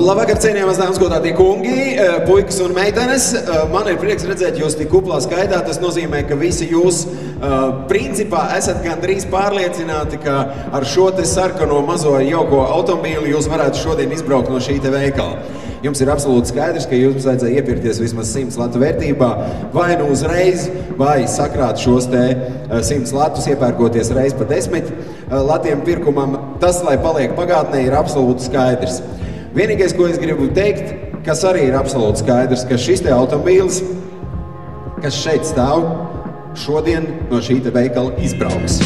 Labvakar, cienījamās dāmas, godātie kungi, puikas un meitenes. Man ir prieks redzēt jūs tik kuplā skaitā. Tas nozīmē, ka visi jūs principā esat gandrīz pārliecināti, ka ar šo te sarkano mazo jauko automobīli jūs varētu šodien izbraukt no šī te veikala. Jums ir absolūti skaidrs, ka jums vajadzēja iepirkties vismaz 100 latu vērtībā, vai nu uzreiz, vai sakrāt šos te 100 latus, iepērkoties reiz pa 10 latiem pirkumam. Tas, lai paliek pagātnē, ir absolūti skaidrs. Vienīgais, ko es gribu teikt, kas arī ir absolūti skaidrs, ka šis te automobīls, kas šeit stāv, šodien no šī te veikala izbrauks.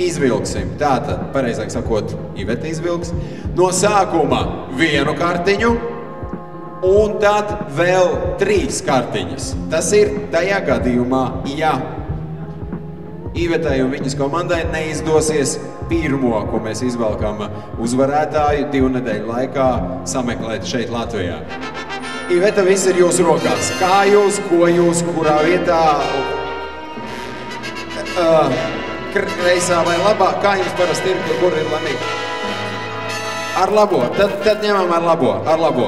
Izvilksim, tātad, pareizāk sakot, Iveta izvilks, no sākuma vienu kartiņu un tad vēl 3 kartiņas. Tas ir tajā gadījumā, ja Ivetai un viņas komandai neizdosies pirmo, ko mēs izvelkam uzvarētāju 2 nedēļu laikā sameklēt šeit Latvijā. Iveta, viss ir jūsu rokās. Kā jūs, ko jūs, kurā vietā? Kreisā vai labā, kā jums parasti ir, kur ir lemīgi? Ar labo, tad ņemam ar labo.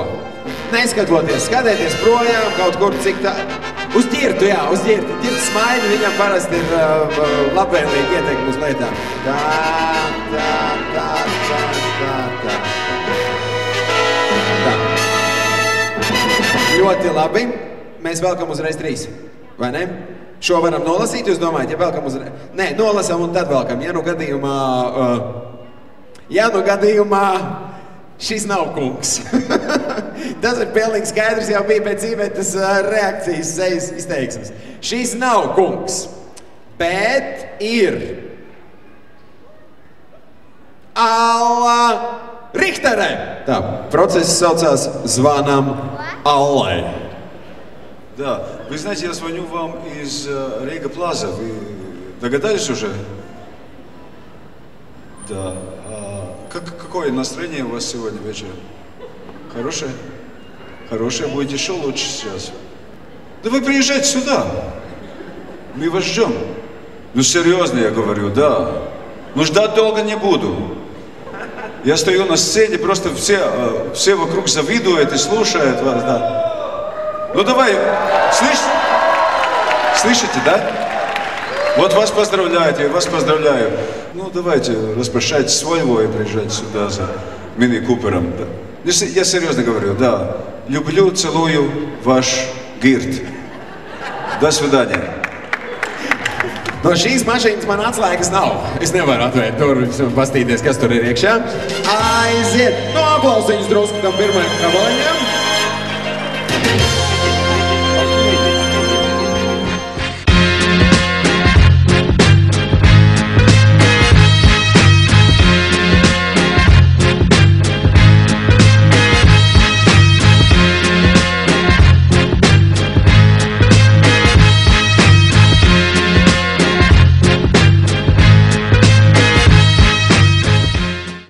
Neskatoties, skatieties projām kaut kur cik tā... Uz ķirtu, jā, uz ķirtu. Ķirtu smaidi, viņam parasti ir labvēlīgi ieteikumi uz lietām. Tā. Ļoti labi. Mēs velkam uzreiz 3, vai ne? Šo varam nolasīt, jūs domājat, ja velkam uzreiz? Nē, nolasam un tad velkam. Ja nu gadījumā šis nav kungs. Tas ir pilnīgi skaidrs, jau bija pēc Ivetas reakcijas, sejas izteiksmes. Šis nav kungs, bet ir Alla Richtere. Tā, process saucās Zvanam Allai. Да, вы знаете, я звоню вам из Рейга Плаза. Вы догадались уже? Да. Какое настроение у вас сегодня вечером? Хорошее? Хорошее? Будете еще лучше сейчас? Да вы приезжайте сюда. Мы вас ждем. Ну серьезно я говорю, да. Ну ждать долго не буду. Я стою на сцене, просто все вокруг завидуют и слушают вас, да. Ну давай, слышите, да? Вот вас поздравляют, я вас поздравляю. Ну давайте, распрощайтесь с Вольво и приезжайте сюда за мини-купером. Да. Я серьезно говорю, да. Люблю, целую ваш Гирт. До свидания. No šīs mašīnas man atslēgas nav. Es nevaru atvērt durvis un pastīties, kas tur ir iekšā. Aiziet! No aplausiņas drusku tam pirmajam kabaliņam.